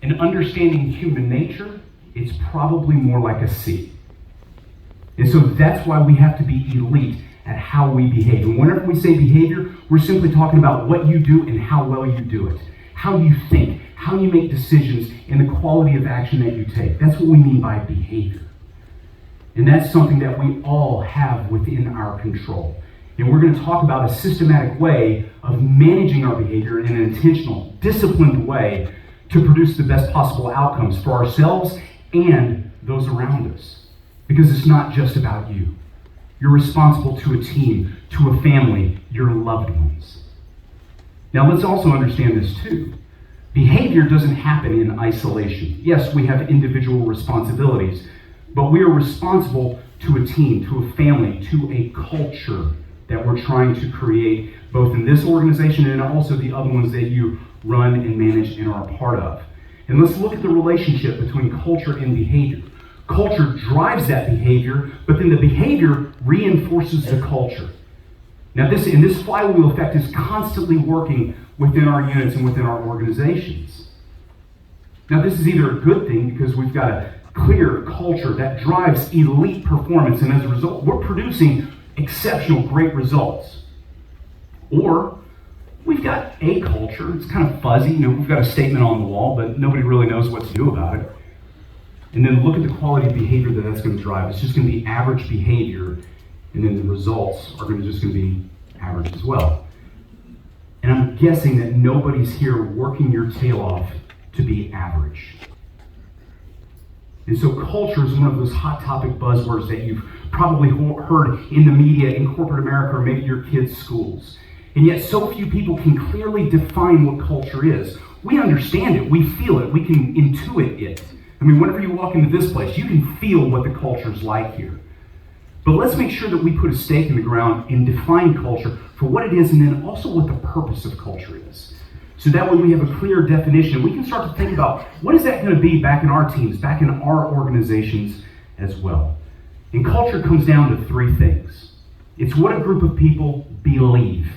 and understanding human nature, it's probably more like a C. And so that's why we have to be elite at how we behave. And whenever we say behavior, we're simply talking about what you do and how well you do it. How you think, how you make decisions, and the quality of action that you take. That's what we mean by behavior. And that's something that we all have within our control. And we're going to talk about a systematic way of managing our behavior in an intentional, disciplined way to produce the best possible outcomes for ourselves and those around us. Because it's not just about you. You're responsible to a team, to a family, your loved ones. Now let's also understand this too. Behavior doesn't happen in isolation. Yes, we have individual responsibilities, but we are responsible to a team, to a family, to a culture that we're trying to create, both in this organization and also the other ones that you run and manage and are a part of. And let's look at the relationship between culture and behavior. Culture drives that behavior, but then the behavior reinforces the culture. Now this flywheel effect is constantly working within our units and within our organizations. Now this is either a good thing because we've got a clear culture that drives elite performance, and as a result, we're producing exceptional, great results. Or we've got a culture, it's kind of fuzzy, we've got a statement on the wall, but nobody really knows what to do about it. And then look at the quality of behavior that that's going to drive. It's just going to be average behavior, and then the results are just going to be average as well. And I'm guessing that nobody's here working your tail off to be average. And so culture is one of those hot topic buzzwords that you've probably heard in the media, in corporate America, or maybe your kids' schools. And yet so few people can clearly define what culture is. We understand it, we feel it, we can intuit it. I mean, whenever you walk into this place, you can feel what the culture's like here. But let's make sure that we put a stake in the ground and define culture for what it is, and then also what the purpose of culture is. So that way we have a clear definition. We can start to think about what is that going to be back in our teams, back in our organizations as well. And culture comes down to three things. It's what a group of people believe.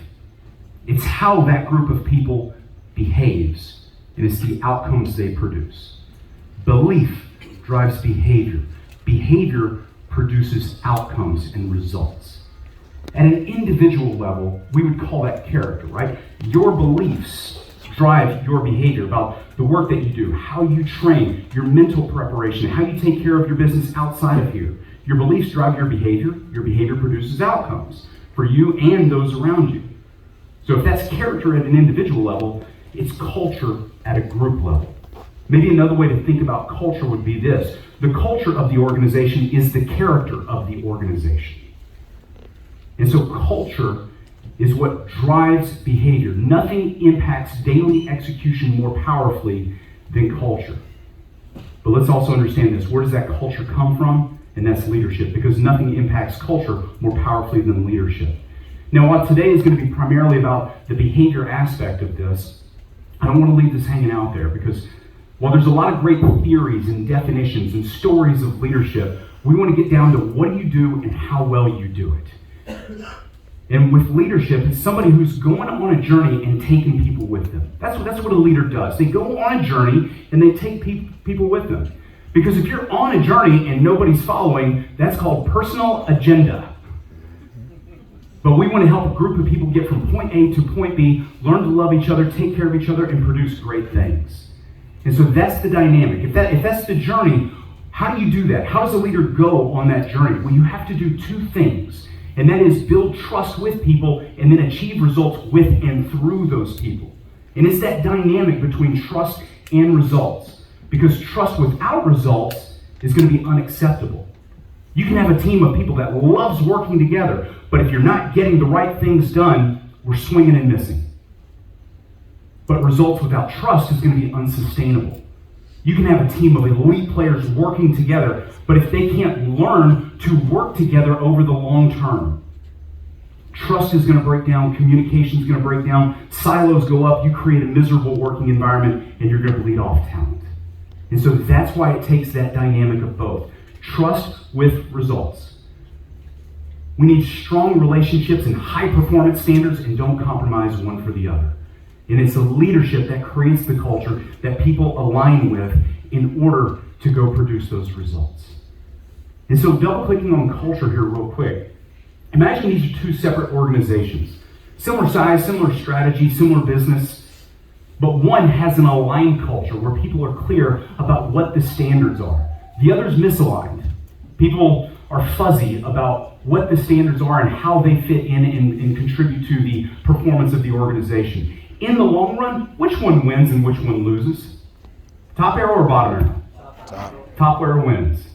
It's how that group of people behaves. And it's the outcomes they produce. Belief drives behavior. Behavior produces outcomes and results. At an individual level, we would call that character, right? Your beliefs drive your behavior about the work that you do, how you train, your mental preparation, how you take care of your business outside of here. Your beliefs drive your behavior produces outcomes for you and those around you. So if that's character at an individual level, it's culture at a group level. Maybe another way to think about culture would be this. The culture of the organization is the character of the organization. And so culture is what drives behavior. Nothing impacts daily execution more powerfully than culture. But let's also understand this. Where does that culture come from? And that's leadership, because nothing impacts culture more powerfully than leadership. Now, while today is going to be primarily about the behavior aspect of this, I don't want to leave this hanging out there, because while there's a lot of great theories and definitions and stories of leadership, we want to get down to what do you do and how well you do it. And with leadership, it's somebody who's going on a journey and taking people with them. That's what a leader does. They go on a journey and they take people with them. Because if you're on a journey and nobody's following, that's called personal agenda. But we want to help a group of people get from point A to point B, learn to love each other, take care of each other, and produce great things. And so that's the dynamic. If that's the journey, how do you do that? How does a leader go on that journey? Well, you have to do two things. And that is build trust with people and then achieve results with and through those people. And it's that dynamic between trust and results. Because trust without results is going to be unacceptable. You can have a team of people that loves working together, but if you're not getting the right things done, we're swinging and missing. But results without trust is going to be unsustainable. You can have a team of elite players working together, but if they can't learn to work together over the long term, trust is going to break down, communication is going to break down, silos go up, you create a miserable working environment, and you're going to bleed off talent. And so that's why it takes that dynamic of both. Trust with results. We need strong relationships and high performance standards, and don't compromise one for the other. And it's the leadership that creates the culture that people align with in order to go produce those results. And so double-clicking on culture here real quick. Imagine these are two separate organizations. Similar size, similar strategy, similar business. But one has an aligned culture where people are clear about what the standards are. The other is misaligned. People are fuzzy about what the standards are and how they fit in and contribute to the performance of the organization. In the long run, which one wins and which one loses? Top arrow or bottom arrow? Top arrow wins.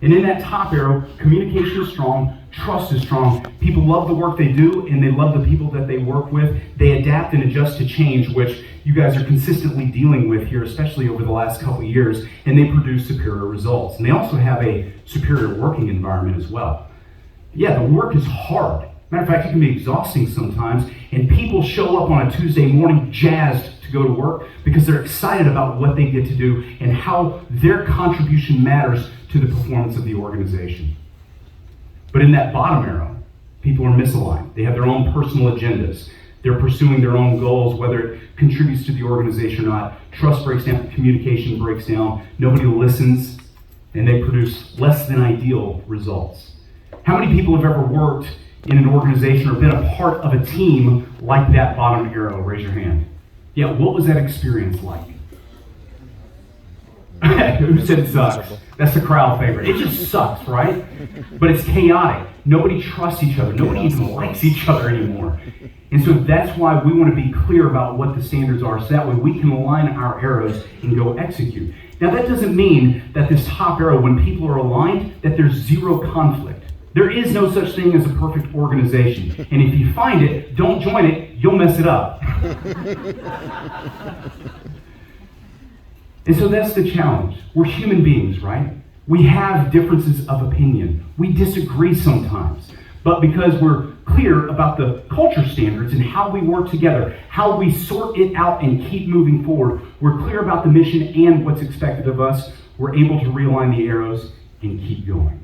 And in that top arrow, communication is strong, trust is strong. People love the work they do, and they love the people that they work with. They adapt and adjust to change, which you guys are consistently dealing with here, especially over the last couple of years, and they produce superior results. And they also have a superior working environment as well. Yeah, the work is hard. Matter of fact, it can be exhausting sometimes, and people show up on a Tuesday morning jazzed to go to work because they're excited about what they get to do and how their contribution matters to the performance of the organization. But in that bottom arrow, people are misaligned. They have their own personal agendas. They're pursuing their own goals, whether it contributes to the organization or not. Trust breaks down, communication breaks down, nobody listens, and they produce less than ideal results. How many people have ever worked in an organization or been a part of a team like that bottom arrow? Raise your hand. Yeah, what was that experience like? Who said it sucks? That's the crowd favorite. It just sucks, right? But it's chaotic. Nobody trusts each other. Nobody even likes each other anymore. And so that's why we want to be clear about what the standards are, so that way we can align our arrows and go execute. Now that doesn't mean that this top arrow, when people are aligned, that there's zero conflict. There is no such thing as a perfect organization. And if you find it, don't join it, you'll mess it up. And so that's the challenge. We're human beings, right? We have differences of opinion. We disagree sometimes. But because we're clear about the culture standards and how we work together, how we sort it out and keep moving forward, we're clear about the mission and what's expected of us, we're able to realign the arrows and keep going.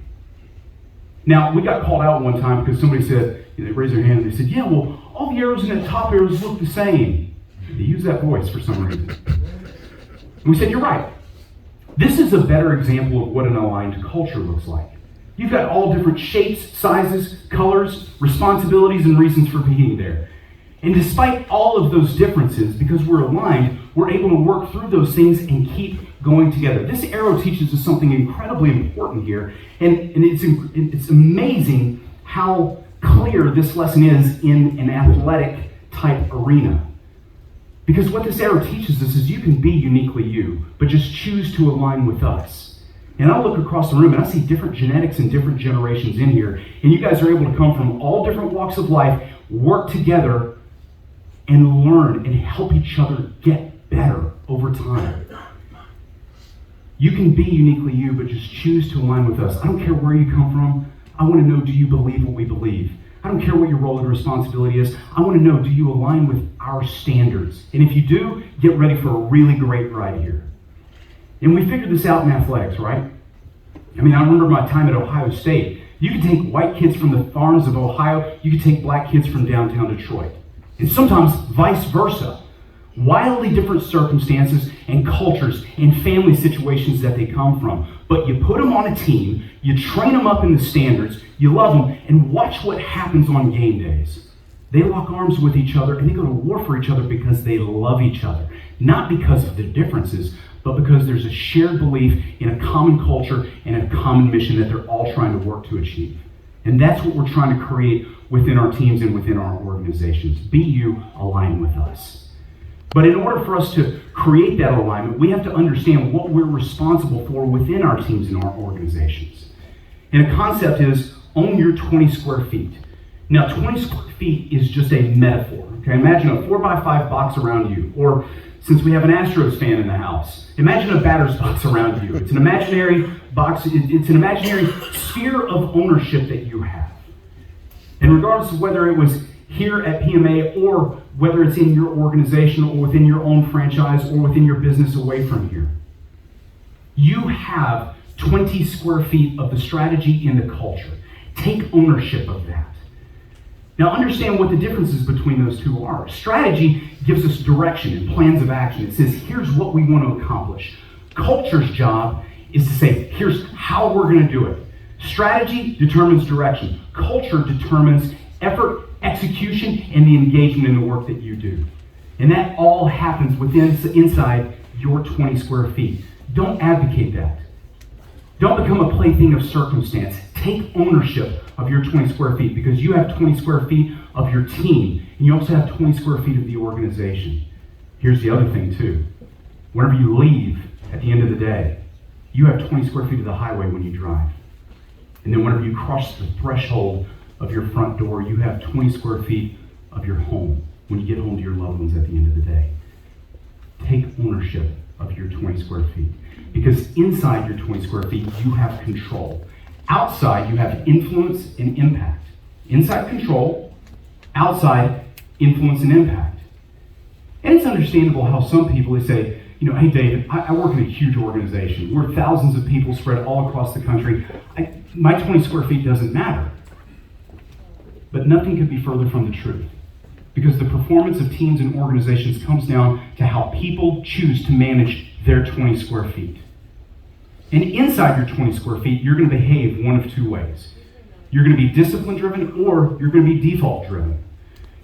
Now, we got called out one time because somebody said, they raised their hand and they said, yeah, well, all the arrows in the top arrows look the same. They use that voice for some reason. And we said, you're right. This is a better example of what an aligned culture looks like. You've got all different shapes, sizes, colors, responsibilities, and reasons for being there. And despite all of those differences, because we're aligned, we're able to work through those things and keep going together. This arrow teaches us something incredibly important here, and it's amazing how clear this lesson is in an athletic type arena. Because what this arrow teaches us is you can be uniquely you, but just choose to align with us. And I look across the room and I see different genetics and different generations in here, and you guys are able to come from all different walks of life, work together, and learn and help each other get better over time. You can be uniquely you, but just choose to align with us. I don't care where you come from. I want to know, do you believe what we believe? I don't care what your role and responsibility is. I want to know, do you align with our standards? And if you do, get ready for a really great ride here. And we figured this out in athletics, right? I mean, I remember my time at Ohio State. You could take white kids from the farms of Ohio. You could take black kids from downtown Detroit. And sometimes vice versa. Wildly different circumstances and cultures and family situations that they come from. But you put them on a team, you train them up in the standards, you love them, and watch what happens on game days. They lock arms with each other and they go to war for each other because they love each other. Not because of their differences, but because there's a shared belief in a common culture and a common mission that they're all trying to work to achieve. And that's what we're trying to create within our teams and within our organizations. Be you, align with us. But in order for us to create that alignment, we have to understand what we're responsible for within our teams and our organizations. And a concept is own your 20 square feet. Now, 20 square feet is just a metaphor. Okay, imagine a 4x5 box around you, or since we have an Astros fan in the house, imagine a batter's box around you. It's an imaginary box. It's an imaginary sphere of ownership that you have. And regardless of whether it was here at PMA or whether it's in your organization or within your own franchise or within your business away from here, you have 20 square feet of the strategy and the culture. Take ownership of that. Now understand what the differences between those two are. Strategy gives us direction and plans of action. It says, here's what we want to accomplish. Culture's job is to say, here's how we're going to do it. Strategy determines direction. Culture determines effort, execution, and the engagement in the work that you do. And that all happens inside your 20 square feet. Don't advocate that. Don't become a plaything of circumstance. Take ownership of your 20 square feet, because you have 20 square feet of your team, and you also have 20 square feet of the organization. Here's the other thing too. Whenever you leave at the end of the day, you have 20 square feet of the highway when you drive. And then whenever you cross the threshold of your front door, you have 20 square feet of your home when you get home to your loved ones at the end of the day. Take ownership of your 20 square feet. Because inside your 20 square feet, you have control. Outside, you have influence and impact. Inside, control. Outside, influence and impact. And it's understandable how some people, they say, hey David, I work in a huge organization. We're thousands of people spread all across the country. My 20 square feet doesn't matter. But nothing could be further from the truth. Because the performance of teams and organizations comes down to how people choose to manage their 20 square feet. And inside your 20 square feet, you're going to behave one of two ways. You're going to be discipline-driven, or you're going to be default-driven.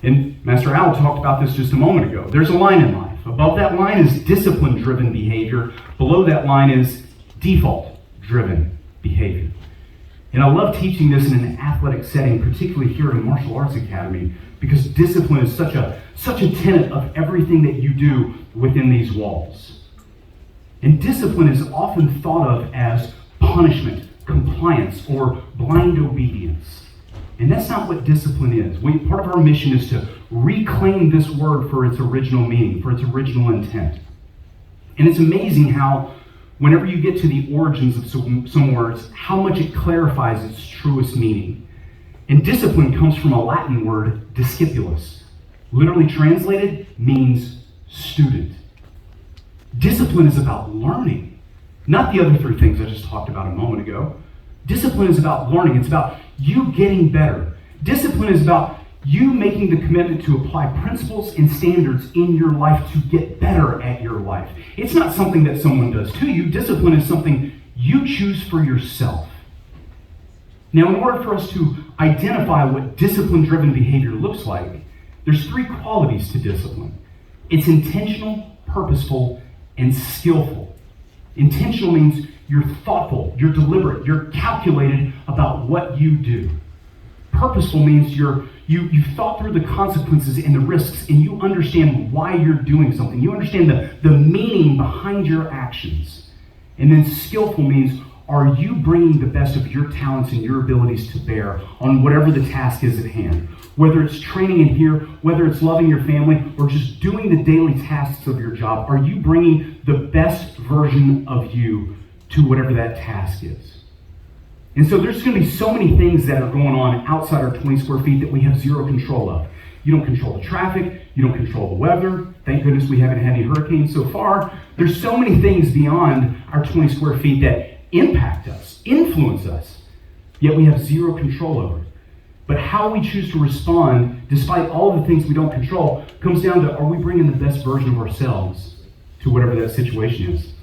And Master Al talked about this just a moment ago. There's a line in life. Above that line is discipline-driven behavior. Below that line is default-driven behavior. And I love teaching this in an athletic setting, particularly here at a martial arts academy, because discipline is such a tenet of everything that you do within these walls. And discipline is often thought of as punishment, compliance, or blind obedience. And that's not what discipline is. Part of our mission is to reclaim this word for its original meaning, for its original intent. And it's amazing how, whenever you get to the origins of some words, how much it clarifies its truest meaning. And discipline comes from a Latin word, discipulus. Literally translated, means student. Discipline is about learning, not the other three things I just talked about a moment ago. Discipline is about learning. It's about you getting better. Discipline is about you making the commitment to apply principles and standards in your life to get better at your life. It's not something that someone does to you. Discipline is something you choose for yourself. Now, in order for us to identify what discipline-driven behavior looks like, there's three qualities to discipline. It's intentional, purposeful, and skillful. Intentional means you're thoughtful, you're deliberate, you're calculated about what you do. Purposeful means you thought through the consequences and the risks, and you understand why you're doing something. You understand the meaning behind your actions. And then skillful means, are you bringing the best of your talents and your abilities to bear on whatever the task is at hand? Whether it's training in here, whether it's loving your family, or just doing the daily tasks of your job, are you bringing the best version of you to whatever that task is? And so there's going to be so many things that are going on outside our 20 square feet that we have zero control of. You don't control the traffic. You don't control the weather. Thank goodness we haven't had any hurricanes so far. There's so many things beyond our 20 square feet that impact us, influence us, yet we have zero control over it. But how we choose to respond, despite all the things we don't control, comes down to, are we bringing the best version of ourselves to whatever that situation is?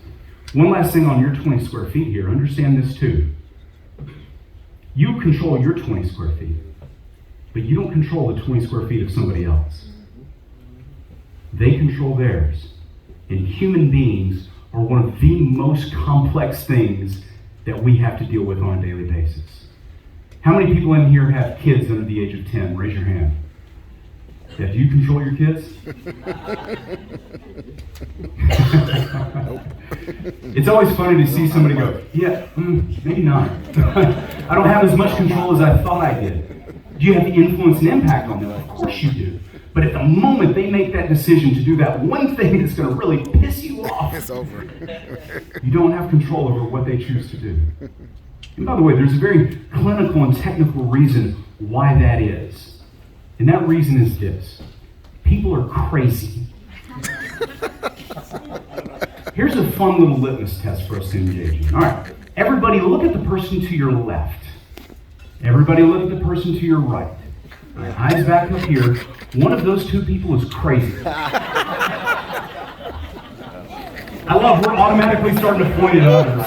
One last thing on your 20 square feet here. Understand this too. You control your 20 square feet, but you don't control the 20 square feet of somebody else. They control theirs. And human beings are one of the most complex things that we have to deal with on a daily basis. How many people in here have kids under the age of 10? Raise your hand. Yeah, do you control your kids? It's always funny to see somebody go, yeah, maybe not. I don't have as much control as I thought I did. Do you have the influence and impact on them? Of course you do. But at the moment they make that decision to do that one thing that's going to really piss you off, it's over. You don't have control over what they choose to do. And by the way, there's a very clinical and technical reason why that is. And that reason is this. People are crazy. Here's a fun little litmus test for us to engage in. All right, everybody look at the person to your left. Everybody look at the person to your right. My eyes back up here. One of those two people is crazy. I love we're automatically starting to point at others.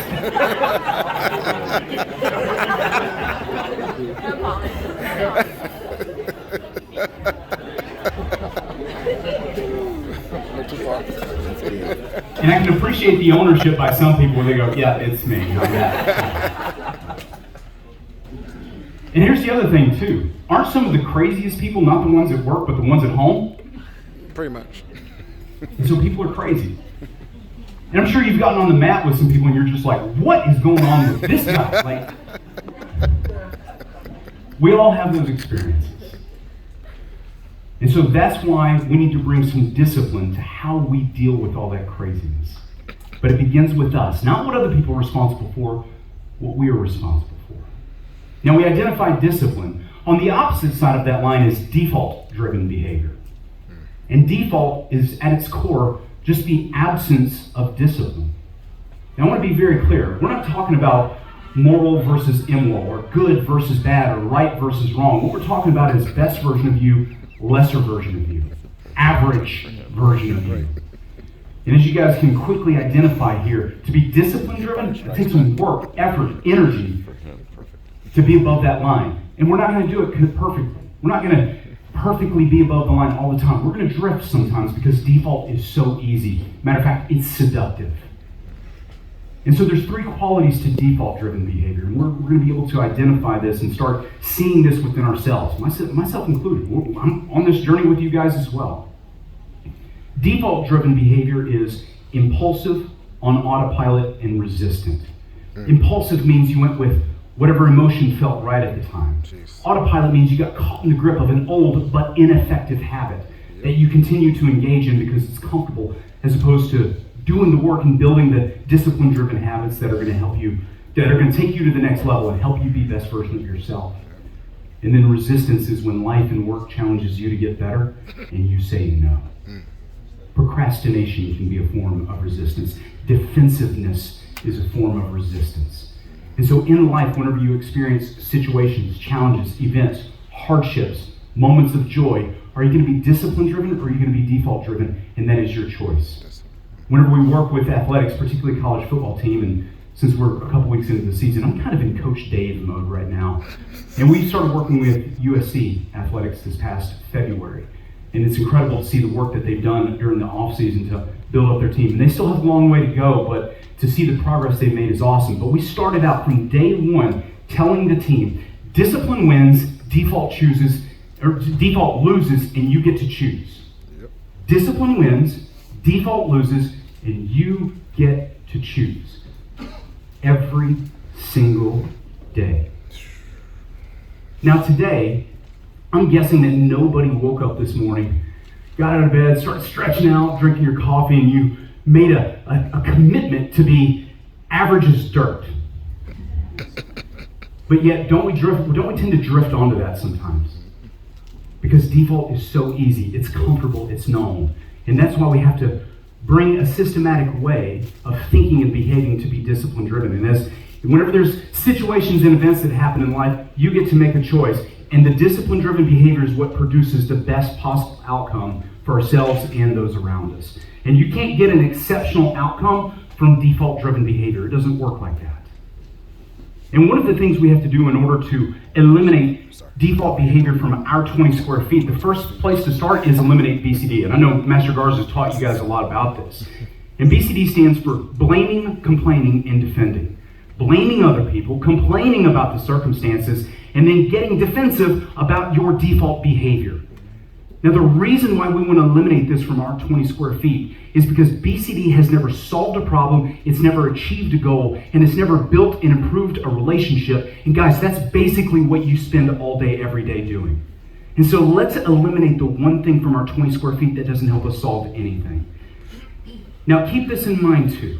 And I can appreciate the ownership by some people where they go, yeah, it's me. I'm that. And here's the other thing too. Aren't some of the craziest people not the ones at work, but the ones at home? Pretty much. And so people are crazy. And I'm sure you've gotten on the mat with some people and you're just like, what is going on with this guy? Like, we all have those experiences. And so that's why we need to bring some discipline to how we deal with all that craziness. But it begins with us, not what other people are responsible for, what we are responsible for. Now we identify discipline. On the opposite side of that line is default-driven behavior. And default is at its core just the absence of discipline. Now I want to be very clear. We're not talking about moral versus immoral, or good versus bad, or right versus wrong. What we're talking about is best version of you, lesser version of you, average version of you. And as you guys can quickly identify here, to be discipline-driven, it takes some work, effort, energy to be above that line. And we're not going to do it perfectly. We're not going to perfectly be above the line all the time. We're going to drift sometimes because default is so easy. Matter of fact, it's seductive. And so there's three qualities to default-driven behavior, and we're going to be able to identify this and start seeing this within ourselves, myself included. I'm on this journey with you guys as well. Default-driven behavior is impulsive, on autopilot, and resistant. Impulsive means you went with whatever emotion felt right at the time. Autopilot means you got caught in the grip of an old but ineffective habit that you continue to engage in because it's comfortable, as opposed to doing the work and building the discipline-driven habits that are going to help you, that are going to take you to the next level and help you be best version of yourself. And then resistance is when life and work challenges you to get better and you say no. Procrastination can be a form of resistance. Defensiveness is a form of resistance. And so in life, whenever you experience situations, challenges, events, hardships, moments of joy, are you going to be discipline-driven or are you going to be default-driven? And that is your choice. Whenever we work with athletics, particularly college football team, and since we're a couple weeks into the season, I'm kind of in Coach Dave mode right now. And we started working with USC athletics this past February. And it's incredible to see the work that they've done during the offseason to build up their team. And they still have a long way to go, but to see the progress they've made is awesome. But we started out from day one telling the team, discipline wins, default chooses, or default loses, and you get to choose. Yep. Discipline wins, default loses, and you get to choose every single day. Now today, I'm guessing that nobody woke up this morning, got out of bed, started stretching out, drinking your coffee, and you made a commitment to be average as dirt. But yet, don't we tend to drift onto that sometimes? Because default is so easy, it's comfortable, it's known. And that's why we have to bring a systematic way of thinking and behaving to be discipline-driven. And whenever there's situations and events that happen in life, you get to make a choice. And the discipline-driven behavior is what produces the best possible outcome for ourselves and those around us. And you can't get an exceptional outcome from default-driven behavior. It doesn't work like that. And one of the things we have to do in order to eliminate default behavior from our 20 square feet, the first place to start is eliminate BCD. And I know Master Garza has taught you guys a lot about this. And BCD stands for blaming, complaining, and defending. Blaming other people, complaining about the circumstances, and then getting defensive about your default behavior. Now, the reason why we want to eliminate this from our 20 square feet is because BCD has never solved a problem, it's never achieved a goal, and it's never built and improved a relationship. And guys, that's basically what you spend all day, every day doing. And so let's eliminate the one thing from our 20 square feet that doesn't help us solve anything. Now, keep this in mind too.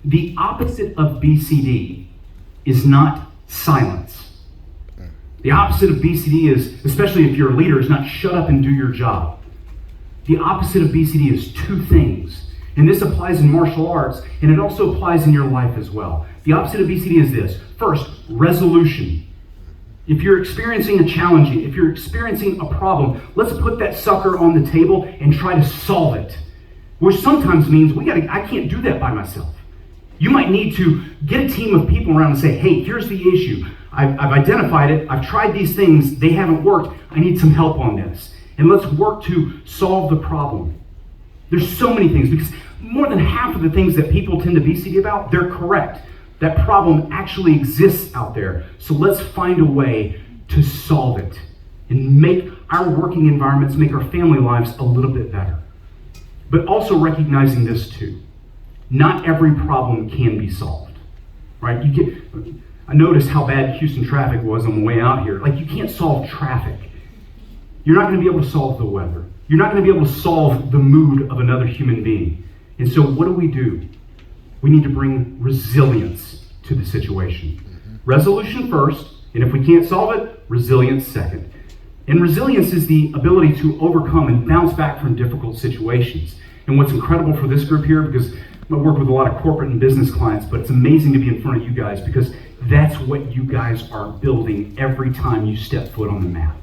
The opposite of BCD is not silence. The opposite of BCD is, especially if you're a leader, is not shut up and do your job. The opposite of BCD is two things. And this applies in martial arts, and it also applies in your life as well. The opposite of BCD is this. First, resolution. If you're experiencing a challenge, if you're experiencing a problem, let's put that sucker on the table and try to solve it. Which sometimes means I can't do that by myself. You might need to get a team of people around and say, hey, here's the issue. I've identified it. I've tried these things. They haven't worked. I need some help on this. And let's work to solve the problem. There's so many things, because more than half of the things that people tend to BCD about, they're correct. That problem actually exists out there. So let's find a way to solve it and make our working environments, make our family lives a little bit better. But also recognizing this too. Not every problem can be solved, right? I noticed how bad Houston traffic was on the way out here. Like, you can't solve traffic. You're not going to be able to solve the weather. You're not going to be able to solve the mood of another human being. And so what do? We need to bring resilience to the situation. Resolution first, and if we can't solve it, resilience second. And resilience is the ability to overcome and bounce back from difficult situations. And what's incredible for this group here, because I work with a lot of corporate and business clients, but it's amazing to be in front of you guys, because that's what you guys are building every time you step foot on the map.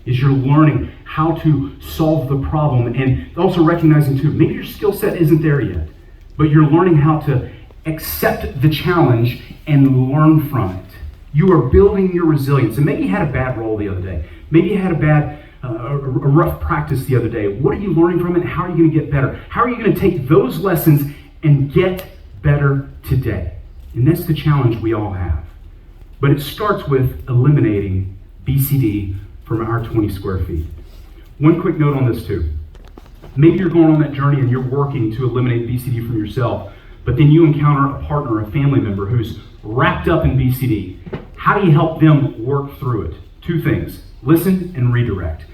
Is you're learning how to solve the problem, and also recognizing too, maybe your skill set isn't there yet, but you're learning how to accept the challenge and learn from it. You are building your resilience. And maybe you had a bad roll the other day. Maybe you had a rough practice the other day. What are you learning from it? How are you going to get better? How are you going to take those lessons and get better today? And that's the challenge we all have. But it starts with eliminating BCD from our 20 square feet. One quick note on this too. Maybe you're going on that journey and you're working to eliminate BCD from yourself, but then you encounter a partner, a family member who's wrapped up in BCD. How do you help them work through it? Two things: listen and redirect.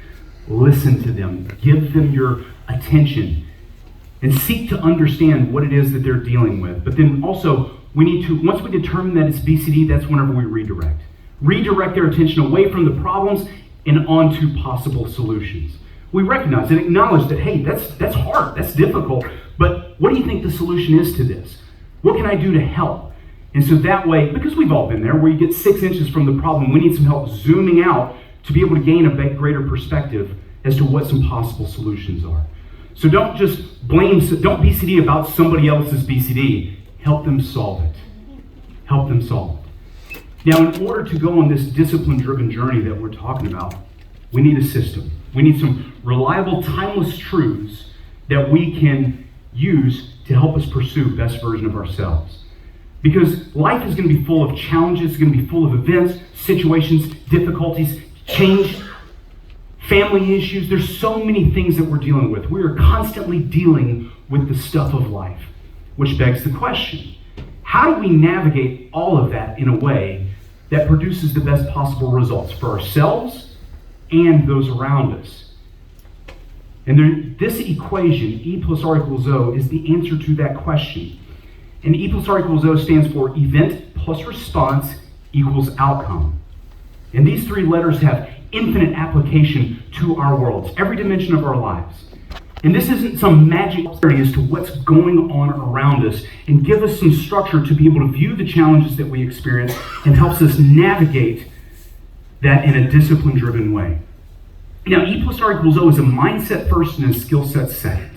Listen to them, give them your attention, and seek to understand what it is that they're dealing with. But then also, we need to, once we determine that it's BCD, that's whenever we redirect. Redirect their attention away from the problems and onto possible solutions. We recognize and acknowledge that, hey, that's hard, that's difficult, but what do you think the solution is to this? What can I do to help? And so that way, because we've all been there, where you get 6 inches from the problem, we need some help zooming out to be able to gain a greater perspective as to what some possible solutions are. So don't just don't BCD about somebody else's BCD. Help them solve it. Help them solve it. Now, in order to go on this discipline-driven journey that we're talking about, we need a system. We need some reliable, timeless truths that we can use to help us pursue best version of ourselves. Because life is going to be full of challenges, it's going to be full of events, situations, difficulties, change, family issues. There's so many things that we're dealing with. We are constantly dealing with the stuff of life, which begs the question, how do we navigate all of that in a way that produces the best possible results for ourselves and those around us? And this equation, E plus R equals O, is the answer to that question. And E plus R equals O stands for event plus response equals outcome. And these three letters have infinite application to our worlds, every dimension of our lives. And this isn't some magic theory as to what's going on around us, and give us some structure to be able to view the challenges that we experience, and helps us navigate that in a discipline-driven way. Now, E plus R equals O is a mindset first and a skill set second.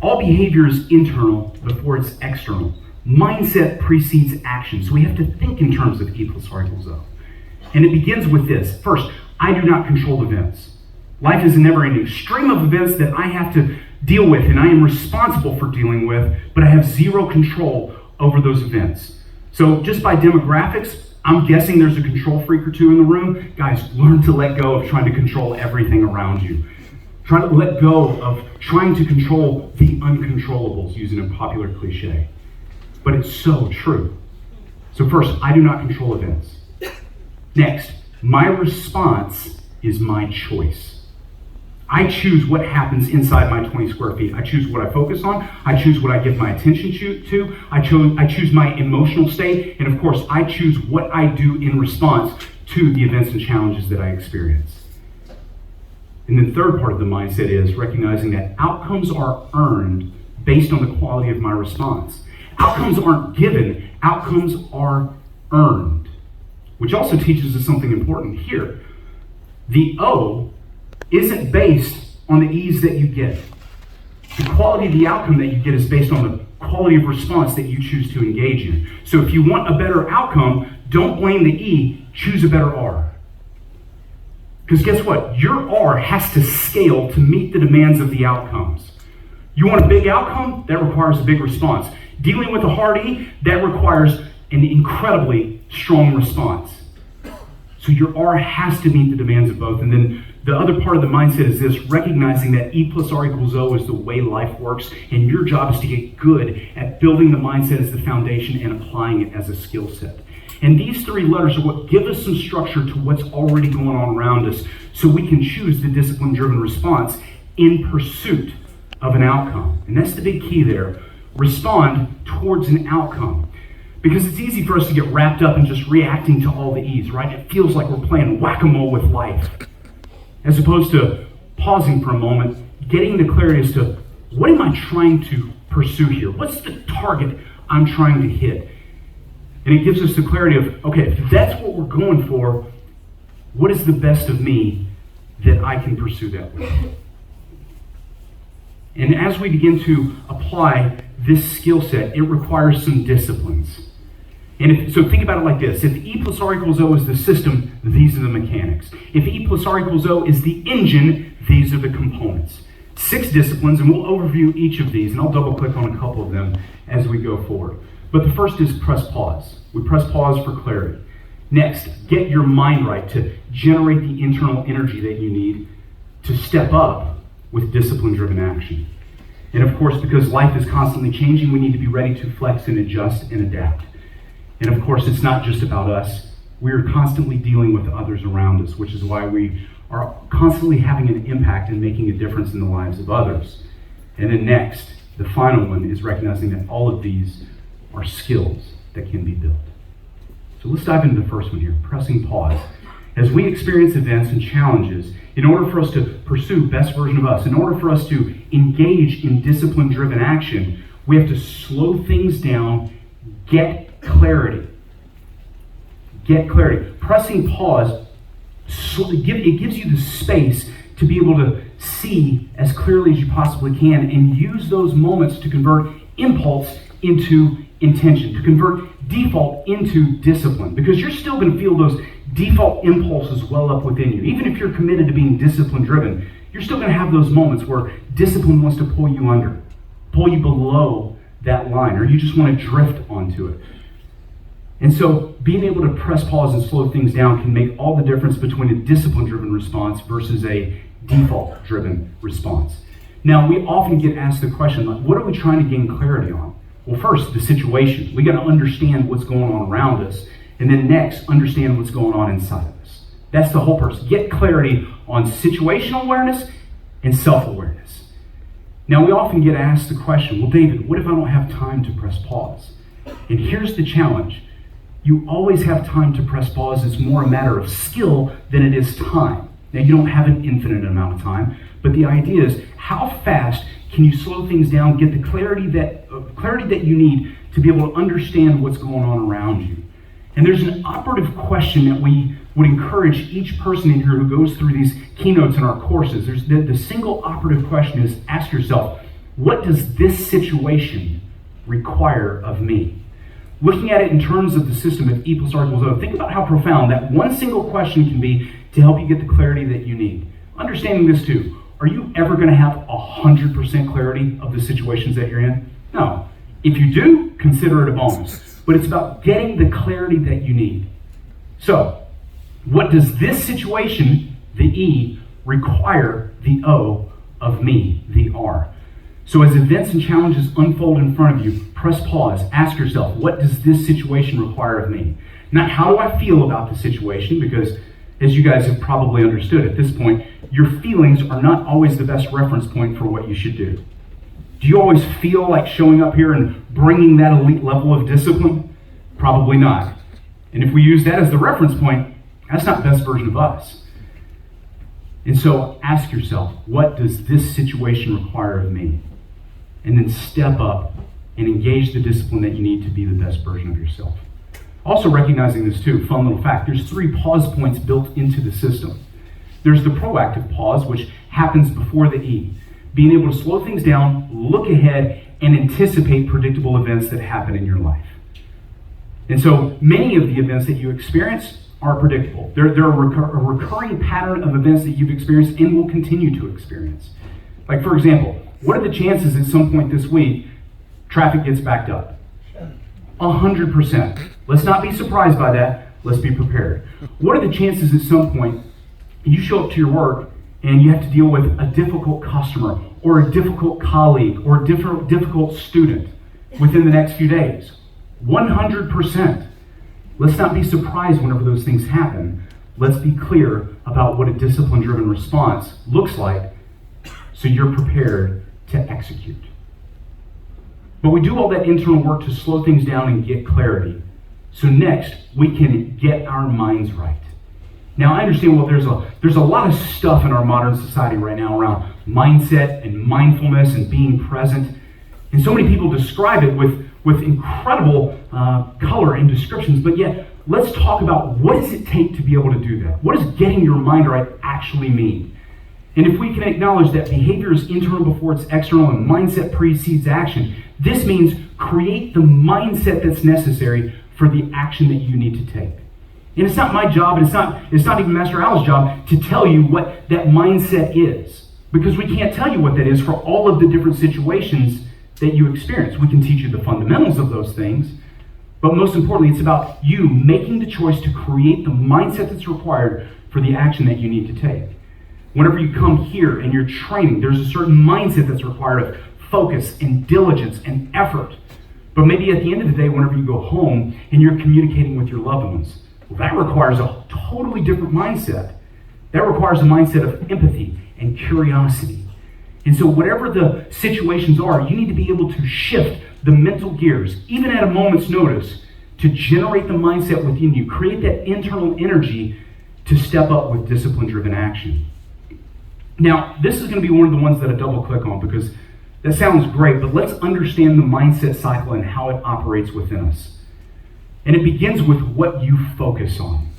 All behavior is internal before it's external. Mindset precedes action, so we have to think in terms of E plus R equals O. And it begins with this. First, I do not control events. Life is a never-ending stream of events that I have to deal with, and I am responsible for dealing with, but I have zero control over those events. So just by demographics, I'm guessing there's a control freak or two in the room. Guys, learn to let go of trying to control everything around you. Try to let go of trying to control the uncontrollables, using a popular cliche. But it's so true. So first, I do not control events. Next, my response is my choice. I choose what happens inside my 20 square feet. I choose what I focus on. I choose what I give my attention to. I choose my emotional state. And of course, I choose what I do in response to the events and challenges that I experience. And the third part of the mindset is recognizing that outcomes are earned based on the quality of my response. Outcomes aren't given, outcomes are earned. which also teaches us something important here. The O isn't based on the E's that you get. The quality of the outcome that you get is based on the quality of response that you choose to engage in. So if you want a better outcome, don't blame the E, choose a better R. Because guess what? Your R has to scale to meet the demands of the outcomes. You want a big outcome? That requires a big response. Dealing with a hard E, that requires an incredibly strong response. So your R has to meet the demands of both. And then the other part of the mindset is this, recognizing that E plus R equals O is the way life works, and your job is to get good at building the mindset as the foundation and applying it as a skill set. And these three letters are what give us some structure to what's already going on around us, so we can choose the discipline-driven response in pursuit of an outcome. And that's the big key there. Respond towards an outcome. Because it's easy for us to get wrapped up in just reacting to all the E's, right? It feels like we're playing whack-a-mole with life. As opposed to pausing for a moment, getting the clarity as to what am I trying to pursue here? What's the target I'm trying to hit? And it gives us the clarity of, okay, if that's what we're going for, what is the best of me that I can pursue that with? And as we begin to apply this skill set, it requires some disciplines. And so think about it like this. If E plus R equals O is the system, these are the mechanics. If E plus R equals O is the engine, these are the components. 6 disciplines, and we'll overview each of these, and I'll double click on a couple of them as we go forward. But the first is press pause. We press pause for clarity. Next, get your mind right to generate the internal energy that you need to step up with discipline-driven action. And of course, because life is constantly changing, we need to be ready to flex and adjust and adapt. And of course, it's not just about us. We are constantly dealing with others around us, which is why we are constantly having an impact and making a difference in the lives of others. And then next, the final one is recognizing that all of these are skills that can be built. So let's dive into the first one here, pressing pause. As we experience events and challenges, in order for us to pursue best version of us, in order for us to engage in discipline-driven action, we have to slow things down, get clarity. Get clarity. Pressing pause, it gives you the space to be able to see as clearly as you possibly can and use those moments to convert impulse into intention, to convert default into discipline, because you're still going to feel those default impulses well up within you. Even if you're committed to being discipline driven, you're still going to have those moments where discipline wants to pull you under, pull you below that line, or you just want to drift onto it. And so being able to press pause and slow things down can make all the difference between a discipline driven response versus a default driven response. Now, we often get asked the question, like, what are we trying to gain clarity on? Well, first, the situation. We got to understand what's going on around us. And then next, understand what's going on inside of us. That's the whole purpose. Get clarity on situational awareness and self-awareness. Now, we often get asked the question, well, David, what if I don't have time to press pause? And here's the challenge. You always have time to press pause. It's more a matter of skill than it is time. Now, you don't have an infinite amount of time, but the idea is, how fast can you slow things down, get the clarity that you need to be able to understand what's going on around you? And there's an operative question that we would encourage each person in here who goes through these keynotes in our courses. There's the single operative question is, ask yourself, what does this situation require of me? Looking at it in terms of the system of E plus R equals O, think about how profound that one single question can be to help you get the clarity that you need. Understanding this too, are you ever going to have 100% clarity of the situations that you're in? No. If you do, consider it a bonus. But it's about getting the clarity that you need. So, what does this situation, the E, require the O of me, the R? So as events and challenges unfold in front of you, press pause, ask yourself, what does this situation require of me? Not how do I feel about the situation, because as you guys have probably understood at this point, your feelings are not always the best reference point for what you should do. Do you always feel like showing up here and bringing that elite level of discipline? Probably not. And if we use that as the reference point, that's not the best version of us. And so ask yourself, what does this situation require of me? And then step up and engage the discipline that you need to be the best version of yourself. Also recognizing this too, fun little fact, there's 3 pause points built into the system. There's the proactive pause, which happens before the E, being able to slow things down, look ahead, and anticipate predictable events that happen in your life. And so many of the events that you experience are predictable. They're a recurring pattern of events that you've experienced and will continue to experience. Like, for example, what are the chances at some point this week traffic gets backed up? 100%. Let's not be surprised by that. Let's be prepared. What are the chances at some point you show up to your work and you have to deal with a difficult customer or a difficult colleague or a difficult student within the next few days? 100%. Let's not be surprised whenever those things happen. Let's be clear about what a discipline-driven response looks like so you're prepared to execute. But we do all that internal work to slow things down and get clarity. So next, we can get our minds right. Now, I understand, well, there's a lot of stuff in our modern society right now around mindset and mindfulness and being present. And so many people describe it with incredible color and descriptions, but yet, let's talk about what does it take to be able to do that? What does getting your mind right actually mean? And if we can acknowledge that behavior is internal before it's external and mindset precedes action, this means create the mindset that's necessary for the action that you need to take. And it's not my job, and it's not even Master Al's job to tell you what that mindset is, because we can't tell you what that is for all of the different situations that you experience. We can teach you the fundamentals of those things, but most importantly, it's about you making the choice to create the mindset that's required for the action that you need to take. Whenever you come here and you're training, there's a certain mindset that's required of focus and diligence and effort. But maybe at the end of the day, whenever you go home and you're communicating with your loved ones, well, that requires a totally different mindset. That requires a mindset of empathy and curiosity. And so whatever the situations are, you need to be able to shift the mental gears, even at a moment's notice, to generate the mindset within you, create that internal energy to step up with discipline-driven action. Now, this is going to be one of the ones that I double-click on because that sounds great, but let's understand the mindset cycle and how it operates within us. And it begins with what you focus on.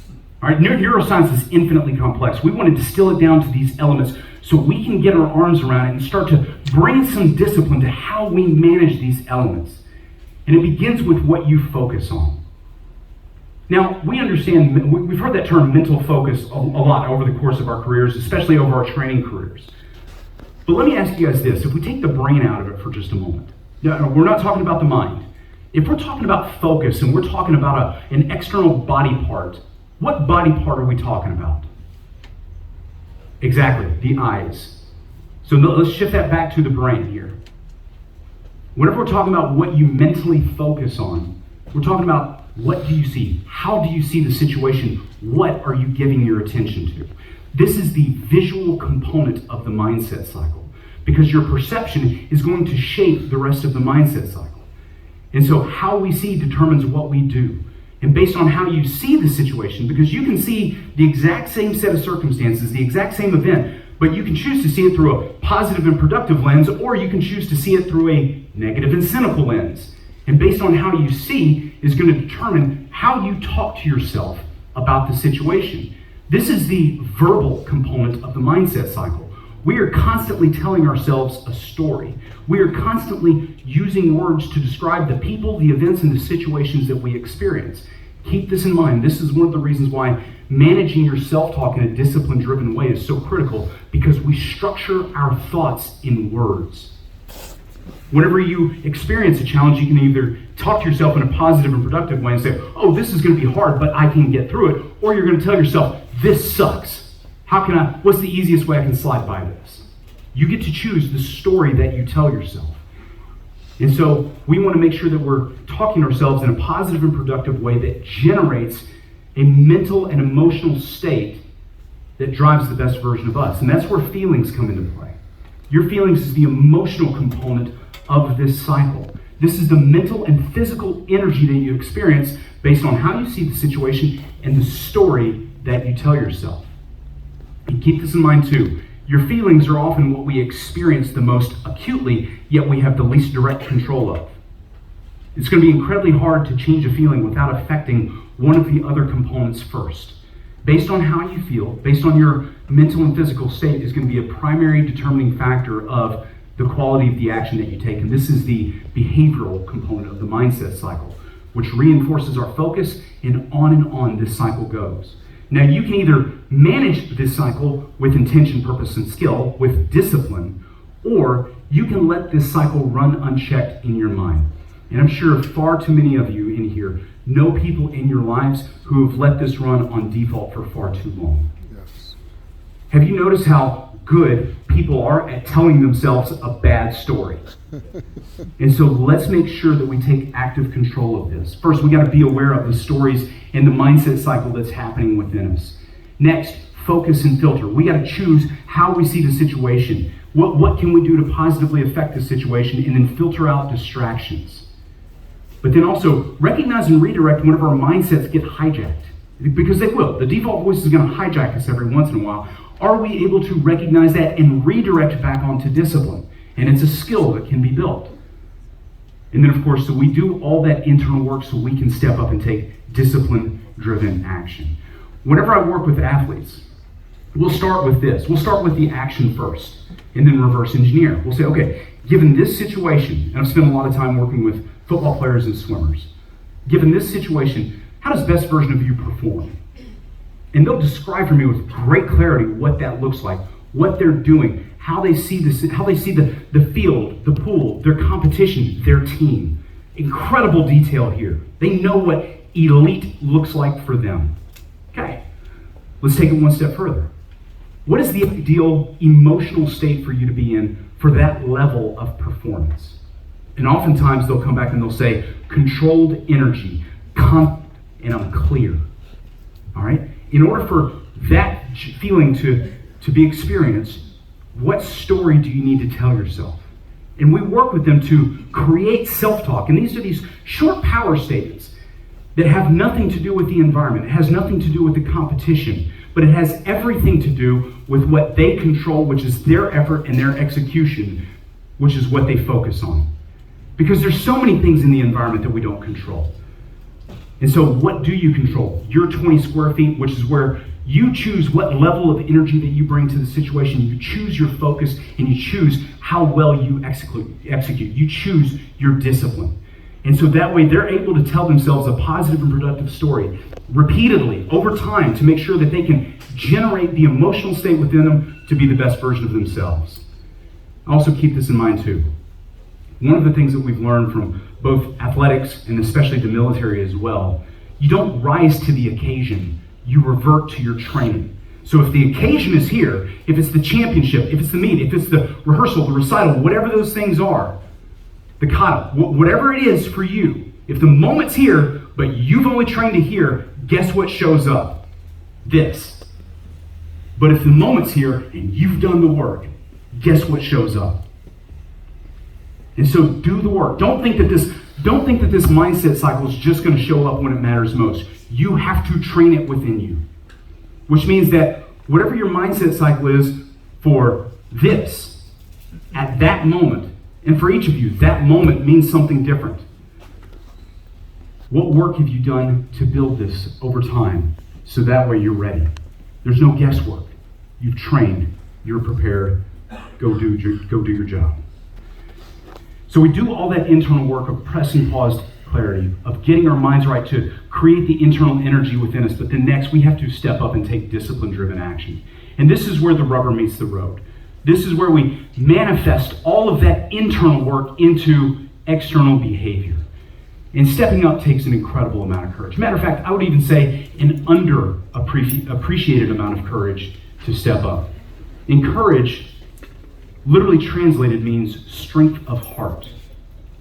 All right, neuroscience is infinitely complex. We want to distill it down to these elements so we can get our arms around it and start to bring some discipline to how we manage these elements. And it begins with what you focus on. Now, we understand, we've heard that term mental focus a lot over the course of our careers, especially over our training careers. But let me ask you guys this. If we take the brain out of it for just a moment, we're not talking about the mind. If we're talking about focus and we're talking about an external body part, what body part are we talking about? Exactly, the eyes. So let's shift that back to the brain here. Whenever we're talking about what you mentally focus on, we're talking about what do you see? How do you see the situation? What are you giving your attention to? This is the visual component of the mindset cycle, because your perception is going to shape the rest of the mindset cycle. And so how we see determines what we do. And based on how you see the situation, because you can see the exact same set of circumstances, the exact same event, but you can choose to see it through a positive and productive lens, or you can choose to see it through a negative and cynical lens. And based on how you see is going to determine how you talk to yourself about the situation. This is the verbal component of the mindset cycle. We are constantly telling ourselves a story. We are constantly using words to describe the people, the events, and the situations that we experience. Keep this in mind. This is one of the reasons why managing your self-talk in a discipline-driven way is so critical, because we structure our thoughts in words. Whenever you experience a challenge, you can either talk to yourself in a positive and productive way and say, oh, this is going to be hard, but I can get through it. Or you're going to tell yourself, this sucks. What's the easiest way I can slide by this? You get to choose the story that you tell yourself. And so we want to make sure that we're talking to ourselves in a positive and productive way that generates a mental and emotional state that drives the best version of us. And that's where feelings come into play. Your feelings is the emotional component of this cycle. This is the mental and physical energy that you experience based on how you see the situation and the story that you tell yourself. And keep this in mind too. Your feelings are often what we experience the most acutely, yet we have the least direct control of. It's going to be incredibly hard to change a feeling without affecting one of the other components first. Based on how you feel, based on your mental and physical state, is going to be a primary determining factor of the quality of the action that you take. And this is the behavioral component of the mindset cycle, which reinforces our focus, and on this cycle goes. Now, you can either manage this cycle with intention, purpose, and skill, with discipline, or you can let this cycle run unchecked in your mind. And I'm sure far too many of you in here know people in your lives who have let this run on default for far too long. Yes. Have you noticed how good people are at telling themselves a bad story? And so let's make sure that we take active control of this. First, we got to be aware of the stories and the mindset cycle that's happening within us. Next, focus and filter. We got to choose how we see the situation. What can we do to positively affect the situation, and then filter out distractions. But then also recognize and redirect whenever our mindsets get hijacked, because they will. The default voice is going to hijack us every once in a while. Are we able to recognize that and redirect back onto discipline? And it's a skill that can be built. And then, of course, so we do all that internal work so we can step up and take discipline-driven action. Whenever I work with athletes, we'll start with this. We'll start with the action first, and then reverse engineer. We'll say, okay, given this situation, and I've spent a lot of time working with football players and swimmers, given this situation, how does best version of you perform? And they'll describe for me with great clarity what that looks like, what they're doing, how they see this, how they see the field, the pool, their competition, their team. Incredible detail here. They know what elite looks like for them. Okay, let's take it one step further. What is the ideal emotional state for you to be in for that level of performance? And oftentimes they'll come back and they'll say, controlled energy, and I'm clear. All right? In order for that feeling to be experienced, what story do you need to tell yourself? And we work with them to create self-talk. And these are these short power statements that have nothing to do with the environment. It has nothing to do with the competition, but it has everything to do with what they control, which is their effort and their execution, which is what they focus on. Because there's so many things in the environment that we don't control. And so what do you control? Your 20 square feet, which is where you choose what level of energy that you bring to the situation. You choose your focus, and you choose how well you execute. You choose your discipline. And so that way they're able to tell themselves a positive and productive story repeatedly over time to make sure that they can generate the emotional state within them to be the best version of themselves. Also keep this in mind too. One of the things that we've learned from both athletics and especially the military as well, you don't rise to the occasion, you revert to your training. So if the occasion is here, if it's the championship, if it's the meet, if it's the rehearsal, the recital, whatever those things are, the kata, whatever it is for you, if the moment's here, but you've only trained to here, guess what shows up? This. But if the moment's here and you've done the work, guess what shows up? And so do the work. Don't think that this mindset cycle is just going to show up when it matters most. You have to train it within you. Which means that whatever your mindset cycle is for this, at that moment, and for each of you, that moment means something different. What work have you done to build this over time so that way you're ready? There's no guesswork. You've trained. You're prepared. Go do your job. So we do all that internal work of press and pause clarity, of getting our minds right to create the internal energy within us, but then next we have to step up and take discipline-driven action. And this is where the rubber meets the road. This is where we manifest all of that internal work into external behavior. And stepping up takes an incredible amount of courage. Matter of fact, I would even say an underappreciated amount of courage to step up. And courage, literally translated, means strength of heart.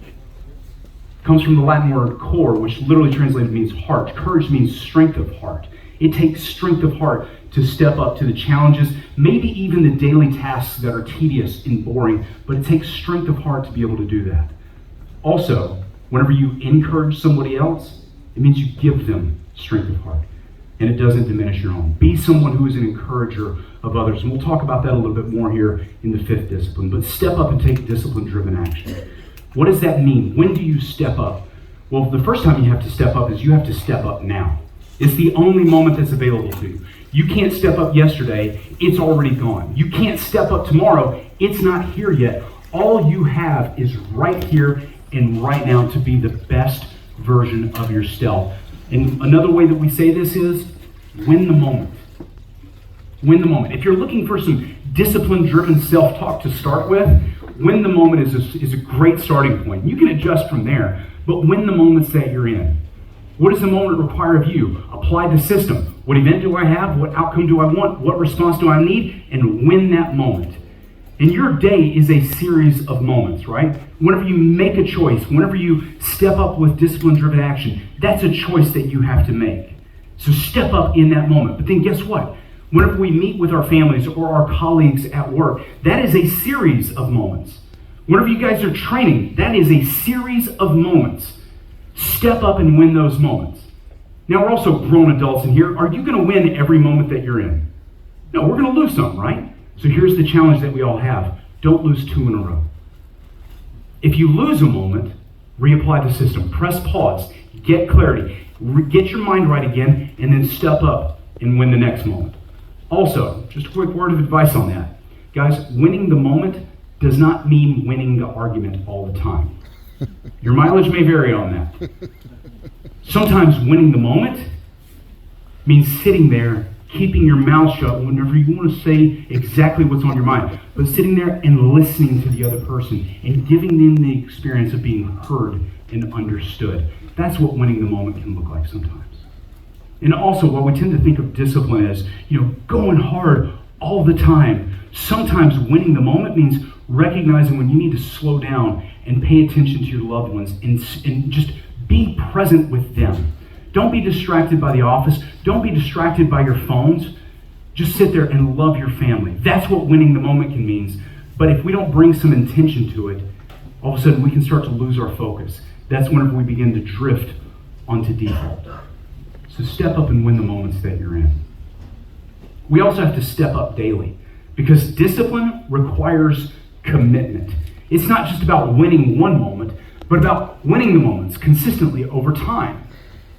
It comes from the Latin word cor, which literally translated means heart. Courage means strength of heart. It takes strength of heart to step up to the challenges, maybe even the daily tasks that are tedious and boring, but it takes strength of heart to be able to do that. Also, whenever you encourage somebody else, it means you give them strength of heart, and it doesn't diminish your own. Be someone who is an encourager of others, and we'll talk about that a little bit more here in the fifth discipline, but step up and take discipline-driven action. What does that mean? When do you step up? Well, the first time you have to step up is you have to step up now. It's the only moment that's available to you. You can't step up yesterday, it's already gone. You can't step up tomorrow, it's not here yet. All you have is right here and right now to be the best version of yourself. And another way that we say this is, win the moment. Win the moment. If you're looking for some discipline-driven self-talk to start with, win the moment is a great starting point. You can adjust from there, but win the moments that you're in. What does the moment require of you? Apply the system. What event do I have? What outcome do I want? What response do I need? And win that moment. And your day is a series of moments, right? Whenever you make a choice, whenever you step up with discipline-driven action, that's a choice that you have to make. So step up in that moment. But then guess what? Whenever we meet with our families or our colleagues at work, that is a series of moments. Whenever you guys are training, that is a series of moments. Step up and win those moments. Now, we're also grown adults in here. Are you going to win every moment that you're in? No, we're going to lose some, right? So here's the challenge that we all have. Don't lose 2 in a row. If you lose a moment, reapply the system. Press pause. Get clarity. Get your mind right again, and then step up and win the next moment. Also, just a quick word of advice on that. Guys, winning the moment does not mean winning the argument all the time. Your mileage may vary on that. Sometimes winning the moment means sitting there, keeping your mouth shut whenever you want to say exactly what's on your mind, but sitting there and listening to the other person and giving them the experience of being heard and understood. That's what winning the moment can look like sometimes. And also, while we tend to think of discipline as, going hard all the time, sometimes winning the moment means recognizing when you need to slow down and pay attention to your loved ones and just be present with them. Don't be distracted by the office. Don't be distracted by your phones. Just sit there and love your family. That's what winning the moment can mean. But if we don't bring some intention to it, all of a sudden we can start to lose our focus. That's whenever we begin to drift onto default. So step up and win the moments that you're in. We also have to step up daily because discipline requires commitment. It's not just about winning one moment, but about winning the moments consistently over time.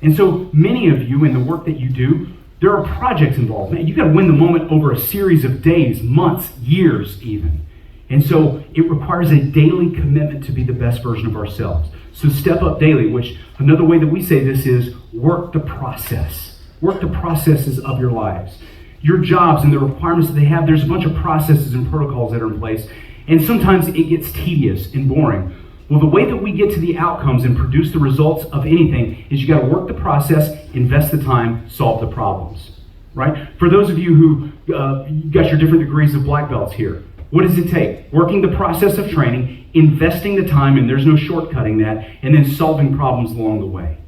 And so many of you in the work that you do, there are projects involved. Man, you got to win the moment over a series of days, months, years even. And so it requires a daily commitment to be the best version of ourselves. So step up daily, which another way that we say this is work the process. Work the processes of your lives. Your jobs and the requirements that they have, there's a bunch of processes and protocols that are in place. And sometimes it gets tedious and boring. Well, the way that we get to the outcomes and produce the results of anything is you got to work the process, invest the time, solve the problems, right? For those of you who got your different degrees of black belts here, what does it take? Working the process of training, investing the time, and there's no shortcutting that, and then solving problems along the way.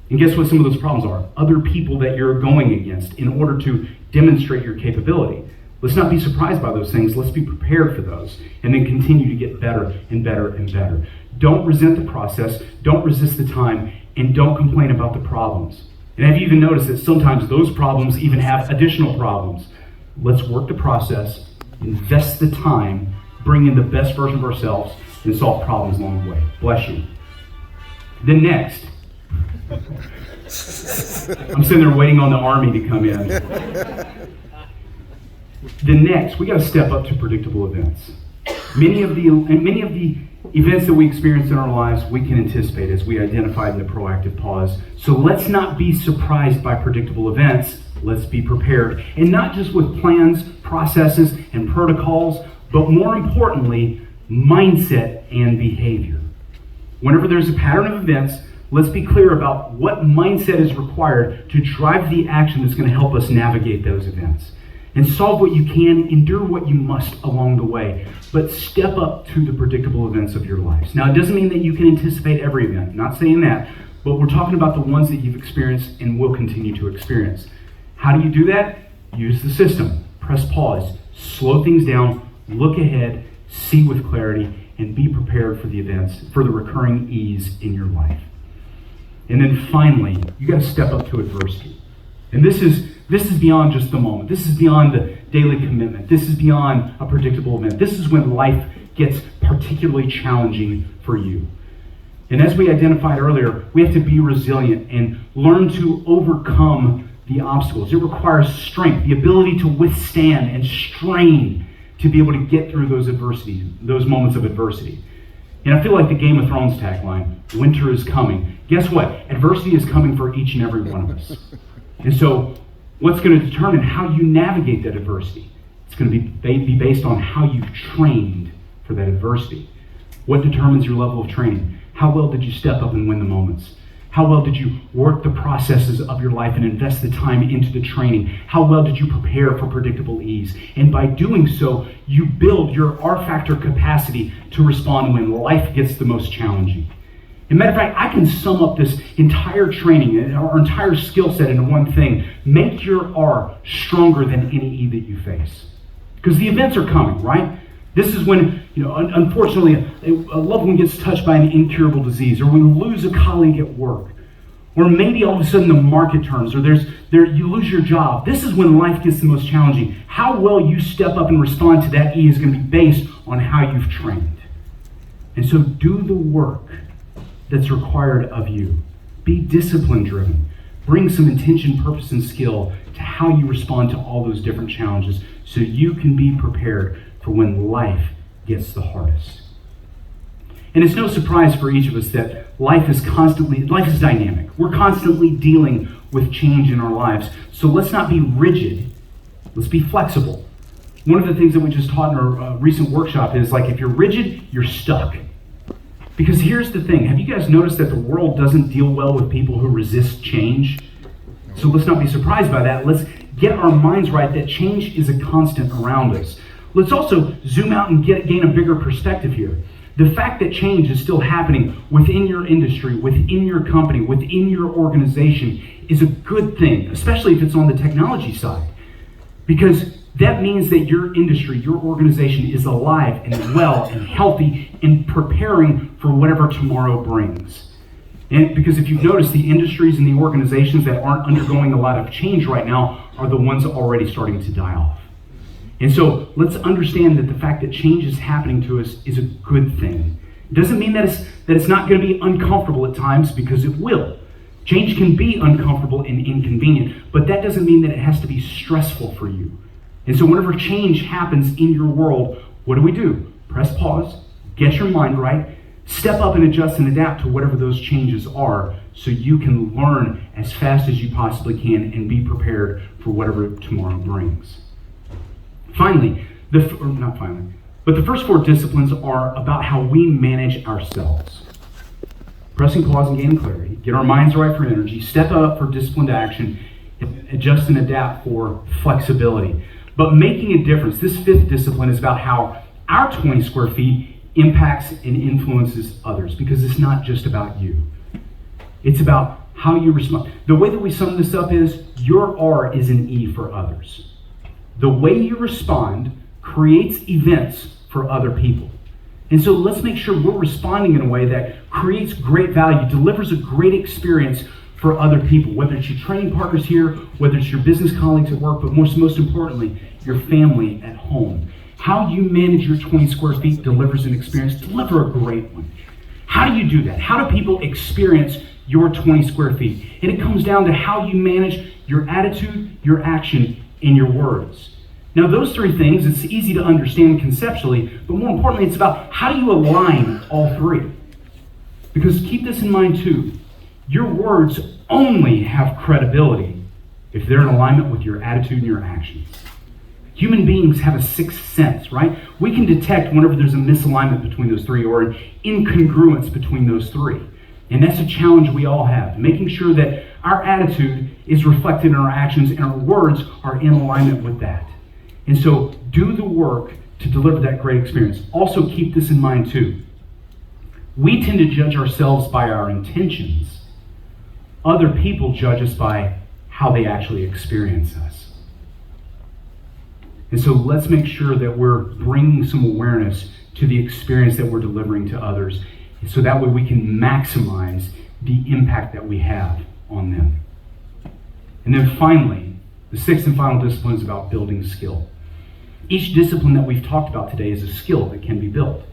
And guess what some of those problems are? Other people that you're going against in order to demonstrate your capability. Let's not be surprised by those things. Let's be prepared for those and then continue to get better and better and better. Don't resent the process. Don't resist the time. And don't complain about the problems. And have you even noticed that sometimes those problems even have additional problems? Let's work the process, invest the time, bring in the best version of ourselves, and solve problems along the way. Bless you. Then next, I'm sitting there waiting on the army to come in. Then next, we got to step up to predictable events. Many of the events that we experience in our lives, we can anticipate as we identified in the proactive pause. So let's not be surprised by predictable events. Let's be prepared. And not just with plans, processes, and protocols, but more importantly, mindset and behavior. Whenever there's a pattern of events, let's be clear about what mindset is required to drive the action that's going to help us navigate those events. And solve what you can, endure what you must along the way, but step up to the predictable events of your lives. Now, it doesn't mean that you can anticipate every event. I'm not saying that, but we're talking about the ones that you've experienced and will continue to experience. How do you do that? Use the system. Press pause. Slow things down. Look ahead. See with clarity. And be prepared for the events, for the recurring ease in your life. And then finally, you got to step up to adversity. And this is beyond just the moment. This is beyond the daily commitment. This is beyond a predictable event. This is when life gets particularly challenging for you. And as we identified earlier, we have to be resilient and learn to overcome the obstacles. It requires strength, the ability to withstand and strain to be able to get through those adversities, those moments of adversity. And I feel like the Game of Thrones tagline, winter is coming. Guess what? Adversity is coming for each and every one of us. And so what's going to determine how you navigate that adversity? It's going to be based on how you've trained for that adversity. What determines your level of training? How well did you step up and win the moments? How well did you work the processes of your life and invest the time into the training? How well did you prepare for predictable ease? And by doing so, you build your R-factor capacity to respond when life gets the most challenging. As a matter of fact, I can sum up this entire training, our entire skill set into one thing. Make your R stronger than any E that you face. Because the events are coming, right? This is when, unfortunately, a loved one gets touched by an incurable disease, or we lose a colleague at work, or maybe all of a sudden the market turns, or you lose your job. This is when life gets the most challenging. How well you step up and respond to that E is going to be based on how you've trained. And so do the work that's required of you. Be discipline-driven. Bring some intention, purpose, and skill to how you respond to all those different challenges so you can be prepared for when life gets the hardest. And it's no surprise for each of us that life is dynamic. We're constantly dealing with change in our lives. So let's not be rigid. Let's be flexible. One of the things that we just taught in our recent workshop is if you're rigid, you're stuck. Because here's the thing. Have you guys noticed that the world doesn't deal well with people who resist change? So let's not be surprised by that. Let's get our minds right that change is a constant around us. Let's also zoom out and gain a bigger perspective here. The fact that change is still happening within your industry, within your company, within your organization is a good thing, especially if it's on the technology side. Because that means that your industry, your organization is alive and well and healthy and preparing for whatever tomorrow brings. And because if you've noticed, the industries and the organizations that aren't undergoing a lot of change right now are the ones already starting to die off. And so let's understand that the fact that change is happening to us is a good thing. It doesn't mean that it's not going to be uncomfortable at times, because it will. Change can be uncomfortable and inconvenient, but that doesn't mean that it has to be stressful for you. And so whenever change happens in your world, what do? Press pause, get your mind right, step up and adjust and adapt to whatever those changes are so you can learn as fast as you possibly can and be prepared for whatever tomorrow brings. Finally, the first four disciplines are about how we manage ourselves. Pressing pause and gaining clarity, get our minds right for energy, step up for disciplined action, adjust and adapt for flexibility. But making a difference, this fifth discipline is about how our 20 square feet impacts and influences others, because it's not just about you. It's about how you respond. The way that we sum this up is your R is an E for others. The way you respond creates events for other people. And so let's make sure we're responding in a way that creates great value, delivers a great experience for other people, whether it's your training partners here, whether it's your business colleagues at work, but most importantly, your family at home. How you manage your 20 square feet delivers an experience. Deliver a great one. How do you do that? How do people experience your 20 square feet? And it comes down to how you manage your attitude, your action, and your words. Now, those three things, it's easy to understand conceptually, but more importantly, it's about how do you align all three? Because keep this in mind too, your words only have credibility if they're in alignment with your attitude and your actions. Human beings have a sixth sense, right? We can detect whenever there's a misalignment between those three or an incongruence between those three. And that's a challenge we all have, making sure that our attitude is reflected in our actions and our words are in alignment with that. And so do the work to deliver that great experience. Also keep this in mind too. We tend to judge ourselves by our intentions. Other people judge us by how they actually experience us. And so let's make sure that we're bringing some awareness to the experience that we're delivering to others, so that way we can maximize the impact that we have on them. And then finally, the sixth and final discipline is about building skill. Each discipline that we've talked about today is a skill that can be built.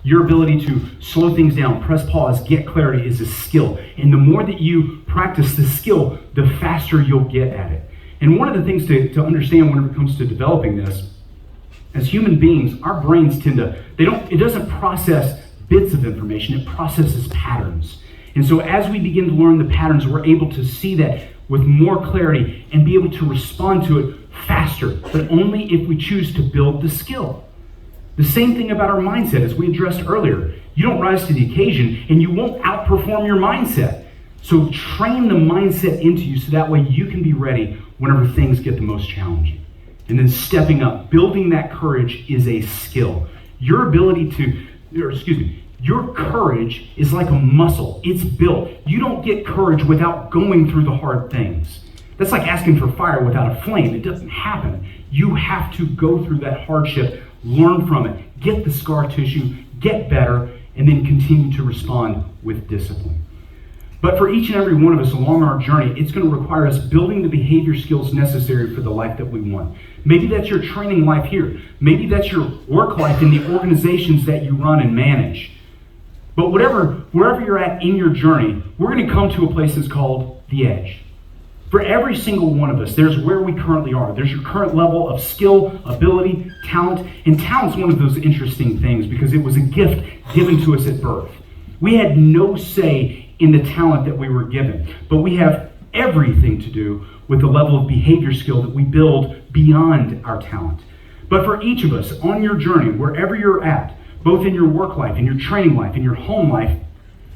Your ability to slow things down, press pause, get clarity is a skill. And the more that you practice the skill, the faster you'll get at it. And one of the things to understand whenever it comes to developing this, as human beings, our brains it doesn't process bits of information, it processes patterns. And so as we begin to learn the patterns, we're able to see that with more clarity and be able to respond to it faster, but only if we choose to build the skill. The same thing about our mindset, as we addressed earlier. You don't rise to the occasion, and you won't outperform your mindset. So train the mindset into you so that way you can be ready whenever things get the most challenging. And then stepping up, building that courage is a skill. Your courage is like a muscle. It's built. You don't get courage without going through the hard things. That's like asking for fire without a flame. It doesn't happen. You have to go through that hardship, learn from it, get the scar tissue, get better, and then continue to respond with discipline. But for each and every one of us along our journey, it's going to require us building the behavior skills necessary for the life that we want. Maybe that's your training life here. Maybe that's your work life in the organizations that you run and manage. But wherever you're at in your journey, we're going to come to a place that's called the edge. For every single one of us, there's where we currently are. There's your current level of skill, ability, talent. And talent's one of those interesting things because it was a gift given to us at birth. We had no say in the talent that we were given, but we have everything to do with the level of behavior skill that we build beyond our talent. But for each of us on your journey, wherever you're at, both in your work life, in your training life, in your home life,